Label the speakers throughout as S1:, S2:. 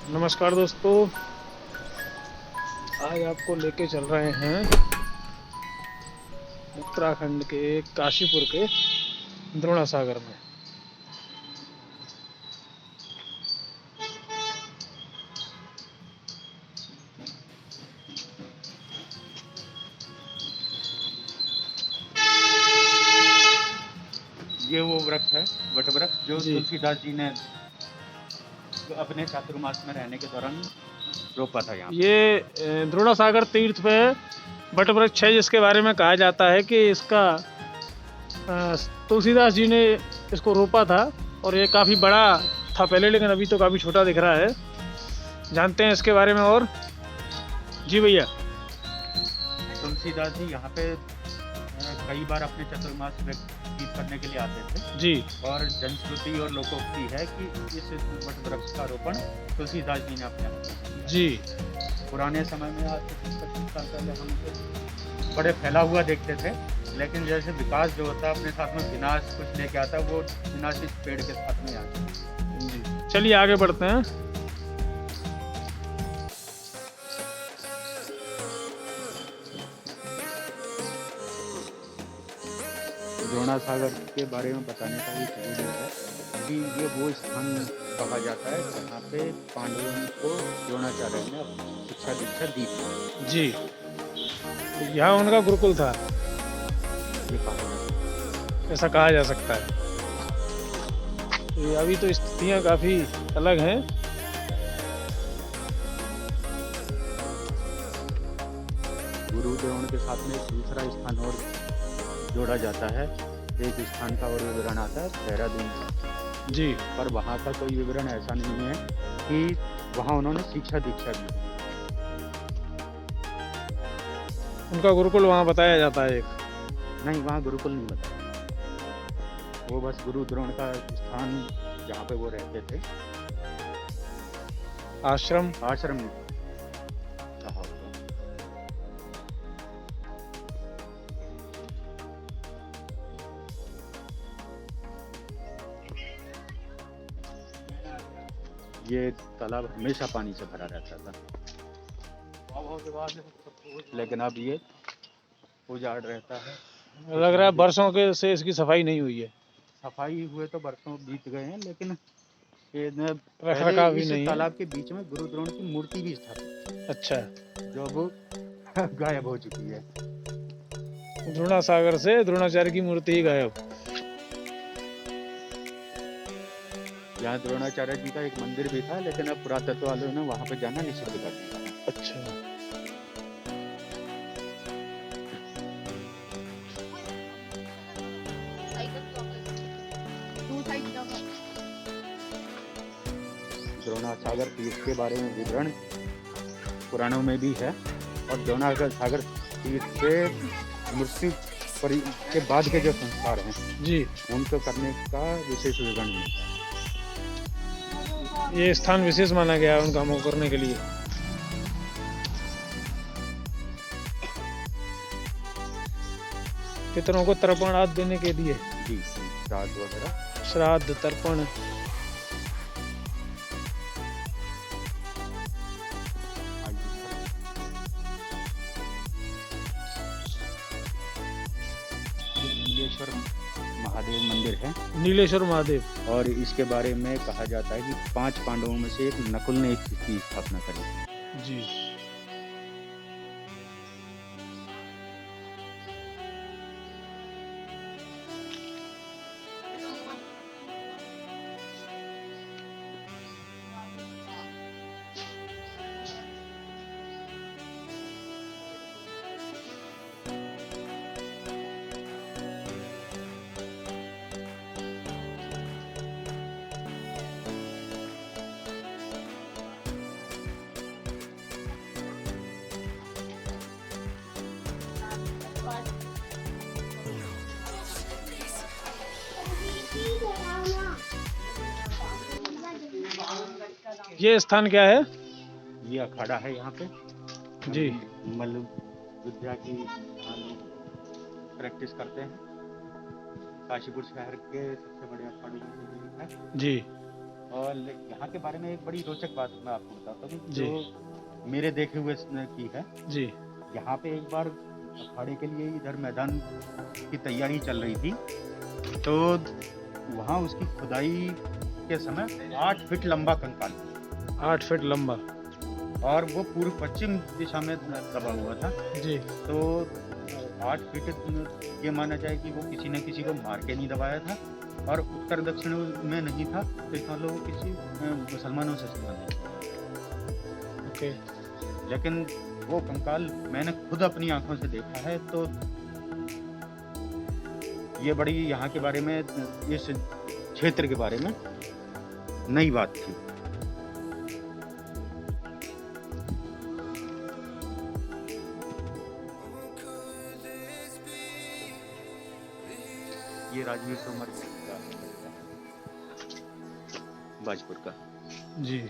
S1: नमस्कार दोस्तों, आज आपको लेके चल रहे हैं उत्तराखंड के काशीपुर के द्रोणा सागर में।
S2: ये वो वृक्ष है, वट वृक्ष, जो
S1: जी,
S2: तुलसीदास जी ने अपने चातुर्मास में रहने के दौरान रोपा था यहाँ पे।
S1: ये द्रोणा सागर तीर्थ पे बट वृक्ष है, जिसके बारे में कहा जाता है कि इसका तुलसीदास जी ने इसको रोपा था और ये काफ़ी बड़ा था पहले, लेकिन अभी तो काफ़ी छोटा दिख रहा है। जानते हैं इसके बारे में और। जी भैया।
S2: तुलसीदास जी यहाँ पे कई बार अपने चातुर्मास व्यतीत करने के लिए आते थे।
S1: जी।
S2: और जनश्रुति और लोकोक्ति है कि इस वट वृक्ष का रोपण तुलसीदास जी ने अपने हाथ से किया।
S1: जी।
S2: पुराने समय में आज से 25 साल पहले हम इसे बड़े फैला हुआ देखते थे, लेकिन जैसे विकास जो होता है अपने साथ में विनाश कुछ लेके आता है, वो विनाश इस पेड़ के साथ में आता है।
S1: जी, चलिए आगे बढ़ते हैं।
S2: द्रोणा सागर के बारे में बताने का भी तरीका है कि ये वो स्थान कहा जाता है जहाँ पे पांडवों को द्रोणाचार्य ने शिक्षा दीक्षा दी थी।
S1: जी, यहाँ उनका गुरुकुल था,
S2: ये कहा जाता है।
S1: ऐसा कहा जा सकता है। अभी तो स्थितियाँ काफ़ी अलग हैं।
S2: गुरु द्रोण के साथ में एक दूसरा स्थान और जोड़ा जाता है। एक स्थान का और विवरण आता है देहरादून का।
S1: जी।
S2: पर वहाँ का कोई विवरण ऐसा नहीं है कि वहाँ उन्होंने शिक्षा दीक्षा दी।
S1: उनका गुरुकुल वहाँ बताया जाता है एक।
S2: नहीं, वहाँ गुरुकुल नहीं बताया, वो बस गुरु द्रोण का स्थान जहाँ पे वो रहते थे,
S1: आश्रम।
S2: आश्रम कहा होगा। ये तालाब हमेशा पानी से भरा रहता था, लेकिन अब ये उजाड़ रहता है।
S1: लग रहा है बरसों के से इसकी सफाई नहीं हुई है।
S2: सफाई हुए तो बरसों बीत गए हैं, लेकिन ये
S1: रख रखाव भी
S2: इस
S1: नहीं है।
S2: तालाब के बीच में गुरु द्रोण की मूर्ति भी स्थापित
S1: अच्छा।
S2: है, जो अब गायब हो चुकी है।
S1: द्रोणा सागर से द्रोणाचार्य की मूर्ति ही गायब।
S2: यहाँ द्रोणाचार्य जी का एक मंदिर भी था, लेकिन अब पुरातत्व वालों ने वहाँ पे जाना निषिद्ध कर दिया।
S1: अच्छा।
S2: द्रोणा सागर तीर्थ के बारे में विवरण पुराणों में भी है, और द्रोणा सागर तीर्थ के मृत्यु के बाद के जो संस्कार हैं
S1: जी,
S2: उनको करने का विशेष विवरण है।
S1: ये स्थान विशेष माना गया है उन कामों को करने के लिए। पितरों को तर्पण आदि देने के लिए।
S2: जी, श्राद्ध वगैरह।
S1: श्राद्ध, तर्पण।
S2: नीलेश्वर महादेव मंदिर है।
S1: नीलेश्वर महादेव।
S2: और इसके बारे में कहा जाता है कि 5 पांडवों में से एक नकुल ने इसकी स्थापना करी।
S1: जी। ये स्थान क्या है?
S2: ये अखाड़ा है यहाँ पे।
S1: जी।
S2: मल्ल विद्या की प्रैक्टिस करते हैं। काशीपुर शहर के सबसे बड़े अखाड़ों में से एक है।
S1: जी।
S2: और यहाँ के बारे में एक बड़ी रोचक बात मैं आपको बताता हूँ
S1: जी।
S2: जो मेरे देखे हुए की है।
S1: जी।
S2: यहाँ पे एक बार अखाड़े के लिए इधर मैदान की तैयारी चल रही थी, तो वहाँ उसकी खुदाई के समय 8 फीट लंबा कंकाल,
S1: 8 फीट लंबा,
S2: और वो पूर्व पश्चिम दिशा में दबा हुआ था।
S1: जी।
S2: तो 8 फीट ये माना जाए कि वो किसी न किसी को मार के नहीं दबाया था, और उत्तर दक्षिण में नहीं था, तो इसका मतलब वो किसी मुसलमानों से संबंधित था।
S1: ओके।
S2: लेकिन वो कंकाल मैंने खुद अपनी आंखों से देखा है, तो ये बड़ी यहाँ के बारे में, इस क्षेत्र के बारे में नई बात थी। ये राजवीर तोमर का बाजपुर का।
S1: जी।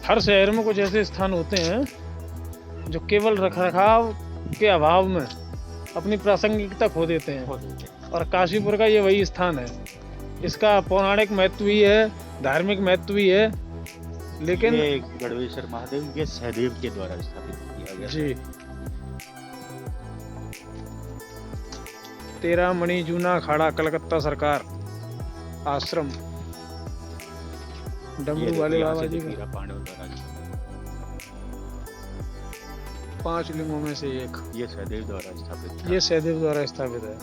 S1: हर शहर में कुछ ऐसे स्थान होते हैं जो केवल रखरखाव के अभाव में अपनी प्रासंगिकता खो देते हैं, और काशीपुर का ये वही स्थान है। इसका पौराणिक महत्व भी है, धार्मिक महत्व भी है, लेकिन
S2: ये गढ़वेश्वर महादेव ये सहदेव के द्वारा स्थापित किया गया।
S1: जी। 13 मणि जूना अखाड़ा कलकत्ता सरकार आश्रम डमरू वाले बाबा जी का
S2: पांडव द्वारा
S1: 5 लिंगों में से एक
S2: ये सहदेव द्वारा स्थापित था।
S1: ये सहदेव द्वारा स्थापित है।